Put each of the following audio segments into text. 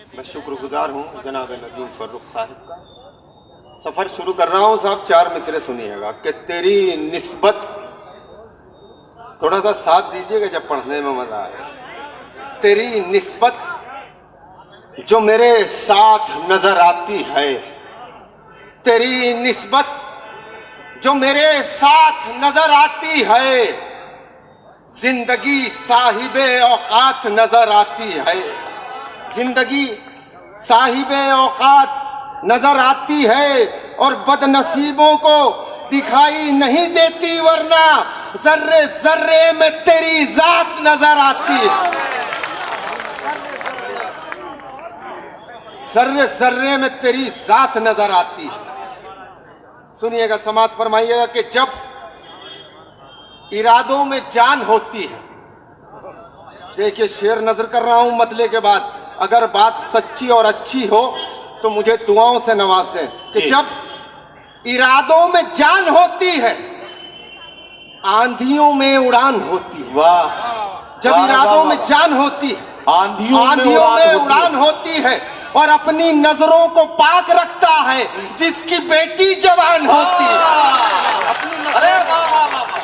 मैं शुक्रगुजार हूँ जनाब नदीम फर्रुख साहिब का। सफ़र शुरू कर रहा हूँ साहब, 4 मिसरे सुनिएगा कि तेरी निस्बत, थोड़ा सा साथ दीजिएगा जब पढ़ने में मज़ा आए। तेरी निस्बत जो मेरे साथ नजर आती है, तेरी निस्बत जो मेरे साथ नजर आती है, जिंदगी साहिबे औकात नजर आती है, जिंदगी साहिबे औकात नजर आती है और बदनसीबों को दिखाई नहीं देती, वरना जर्रे जर्रे में तेरी जात नजर आती है, जर्रे जर्रे में तेरी जात नजर आती है। सुनिएगा, समात फरमाइएगा कि जब इरादों में जान होती है, देखिए शेर नजर कर रहा हूं मतले के बाद, अगर बात सच्ची और अच्छी हो तो मुझे दुआओं से नवाज दें कि जब इरादों में जान होती है, आंधियों में उड़ान होती है। वाह, जब इरादों में जान होती है, आंधियों में उड़ान होती है और अपनी नजरों को पाक रखता है जिसकी बेटी जवान होती है। अरे वाह वाह वाह,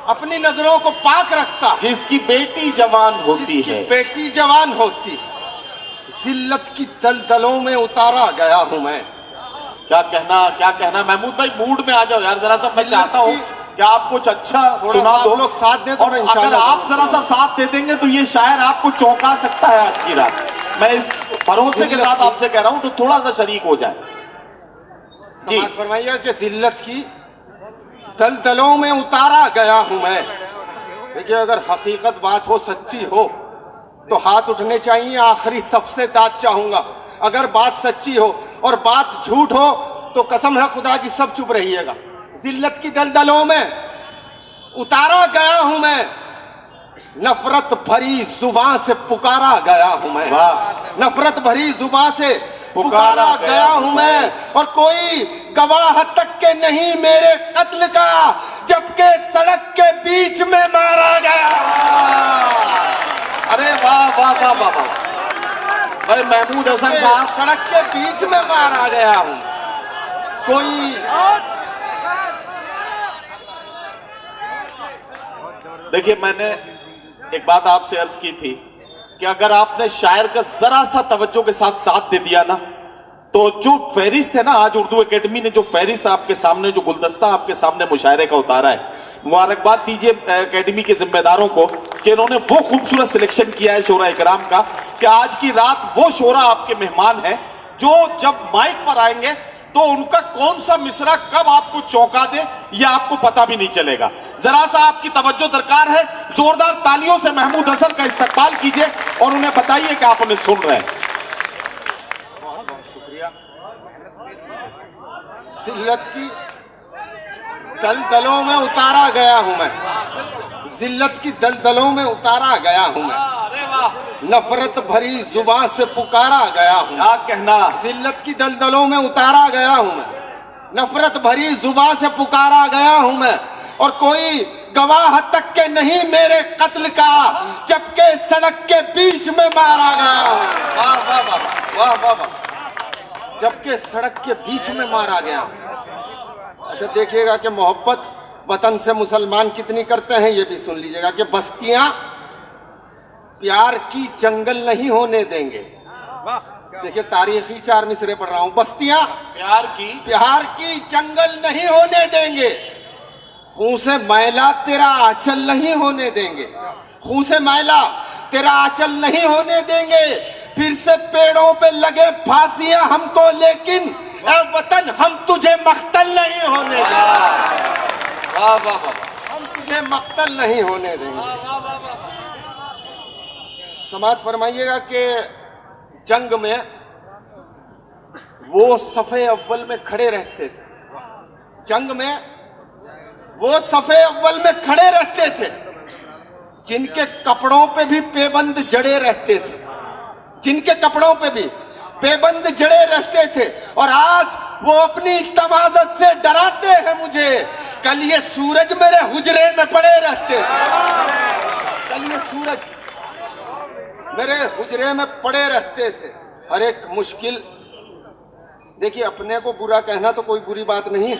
अपनी नजरों को पाक रखता, जिसकी बेटी जवान होती है, बेटी जवान होती है। जिल्लत की दलदलों में उतारा गया हूं मैं। क्या कहना महमूद भाई, मूड में आ जाओ यार जरा सा। मैं चाहता हूँ कि आप कुछ अच्छा सुना दो, लोग साथ दें तो और अगर आप जरा सा साथ दे देंगे तो ये शायर आपको चौंका सकता है आज की रात। मैं इस भरोसे के साथ आपसे कह रहा हूं, तो थोड़ा सा शरीक हो जाए जी। फरमाइए कि जिल्लत की दलदलों में उतारा गया हूं मैं। देखिए, अगर हकीकत बात हो, सच्ची हो तो हाथ उठने चाहिए, आखिरी सबसे दाद चाहूंगा। अगर बात सच्ची हो और बात झूठ हो तो कसम है खुदा की सब चुप रहिएगा। जिल्लत की दलदलों में उतारा गया हूं मैं, नफरत भरी जुबान से पुकारा गया हूं मैं। नफरत भरी जुबान से पुकारा गया हूं मैं, और कोई गवाह तक के नहीं मेरे कत्ल का, जबकि सड़क के बीच में मारा गया। अरे वाह वाह वाह वाह वाह, भाई महमूद हसन साहब, सड़क के बीच में मारा गया हूं। कोई देखिए, मैंने एक बात आपसे अर्ज की थी कि अगर आपने शायर का जरा सा तवज्जो के साथ साथ दे दिया ना, तो जो फहरिस्त है ना, आज उर्दू एकेडमी ने जो फहरिस्त आपके सामने, जो गुलदस्ता आपके सामने मुशायरे का उतारा है, मुबारकबाद दीजिए एकेडमी के जिम्मेदारों को कि इन्होंने वो खूबसूरत सिलेक्शन किया है शोरा इकराम का, कि आज की रात वो शोरा आपके मेहमान है जो जब माइक पर आएंगे तो उनका कौन सा मिसरा कब आपको चौंका दे ये आपको पता भी नहीं चलेगा। जरा सा आपकी तवज्जो दरकार है। जोरदार तालियों से महमूद हसन का इस्तकबाल कीजिए और उन्हें बताइए कि आप उन्हें सुन रहे हैं। बहुत बहुत शुक्रिया। जिल्लत की दलदलों में उतारा गया हूं मैं, जिल्लत की दलदलों में उतारा गया हूं मैं, अरे वाह, नफरत भरी जुबान से पुकारा गया हूं। क्या कहना, जिल्लत की दलदलों में उतारा गया हूं मैं, नफरत भरी जुबान से पुकारा गया हूं मैं, और कोई गवाह तक के नहीं मेरे कत्ल का, जबकि सड़क के बीच में मारा गया हूं। वाह वाह वाह वाह वाह वाह, जबकि सड़क के बीच में मारा गया हूं। अच्छा, देखिएगा कि मोहब्बत वतन से मुसलमान कितनी करते हैं, ये भी सुन लीजिएगा कि बस्तियां प्यार की जंगल नहीं होने देंगे। देखिए, तारीखी 4 मिसरे पढ़ रहा हूं। बस्तियां प्यार की जंगल नहीं होने देंगे, खून से मैला तेरा आंचल नहीं होने देंगे, खून से मैला तेरा आंचल नहीं होने देंगे। फिर से पेड़ों पे लगे फांसियां हमको, लेकिन ए वतन हम तुझे मख्तल नहीं होने देंगे। वाह वाह वाह, हम तुझे मख्तल नहीं होने देंगे। समात फरमाइएगा कि जंग में वो सफ़े अव्वल में खड़े रहते थे, जंग में वो सफ़े अव्वल में खड़े रहते थे जिनके कपड़ों पे भी पेबंद जड़े रहते थे, जिनके कपड़ों पे भी पेबंद जड़े रहते थे, और आज वो अपनी तमाज़त से डराते हैं मुझे। कल ये सूरज मेरे हुजरे में पड़े रहते थे, कल ये सूरज मेरे हुजरे में पड़े रहते थे। हर एक मुश्किल, देखिए अपने को बुरा कहना तो कोई बुरी बात नहीं है,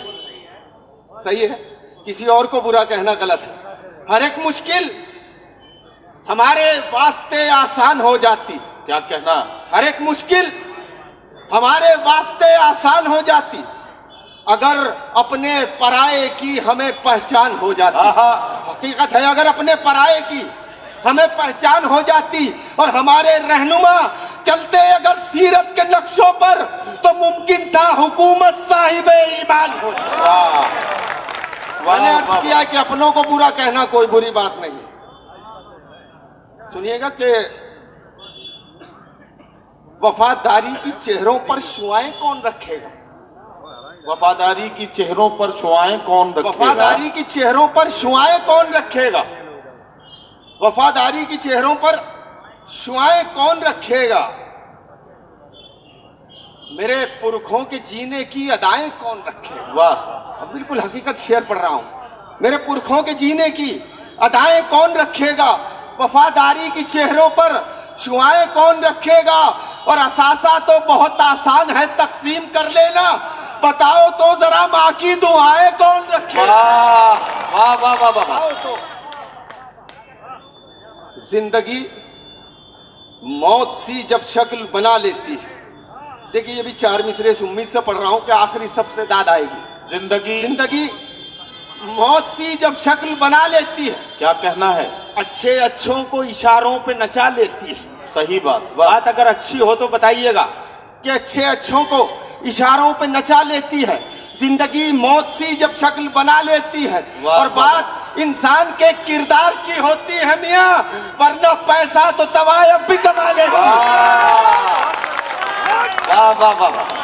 सही है, किसी और को बुरा कहना गलत है। हर एक मुश्किल हमारे वास्ते आसान हो जाती। क्या कहना? हर एक मुश्किल हमारे वास्ते आसान हो जाती अगर अपने पराये की हमें पहचान हो जाती। हकीकत है, अगर अपने पराये की हमें पहचान हो जाती और हमारे रहनुमा चलते अगर सीरत के नक्शों पर, तो मुमकिन था हुकूमत साहिबे ईमान हो। मैंने अर्ज किया कि अपनों को बुरा कहना कोई बुरी बात नहीं। सुनिएगा कि वफादारी की चेहरों पर शुआएं कौन रखेगा? वफादारी की चेहरों पर शुआएं कौन रखेगा? वफादारी की चेहरों पर शुआएं कौन रखेगा? वफादारी की चेहरों पर शुआएं कौन रखेगा? मेरे पुरखों के जीने की अदाएं कौन रखेगा? वाह, अब बिल्कुल हकीकत शेयर पढ़ रहा हूं। मेरे पुरखों के जीने की अदाएं कौन रखेगा? वफादारी की चेहरों पर शुआएं कौन रखेगा? और असासा तो बहुत आसान है तकसीम कर लेना, बताओ तो जरा माँ की दुआएं कौन रखेगा? वाह वाह वाह वाह। बताओ तो। जिंदगी मौत सी जब शक्ल बना लेती है, देखिए ये भी 4 मिसरे से उम्मीद से पढ़ रहा हूं कि आखिरी सबसे दाद आएगी। जिंदगी मौत सी जब शक्ल बना लेती है, क्या कहना है? अच्छे अच्छों को इशारों पे नचा लेती है। सही बात। बात अगर अच्छी हो तो बताइएगा कि अच्छे अच्छों को इशारों पे नचा लेती है। जिंदगी मौत सी जब शक्ल बना लेती है, और बात इंसान के किरदार की होती है मियां, वरना पैसा तो तवायब भी कमा लेती है। वाह वाह वाह।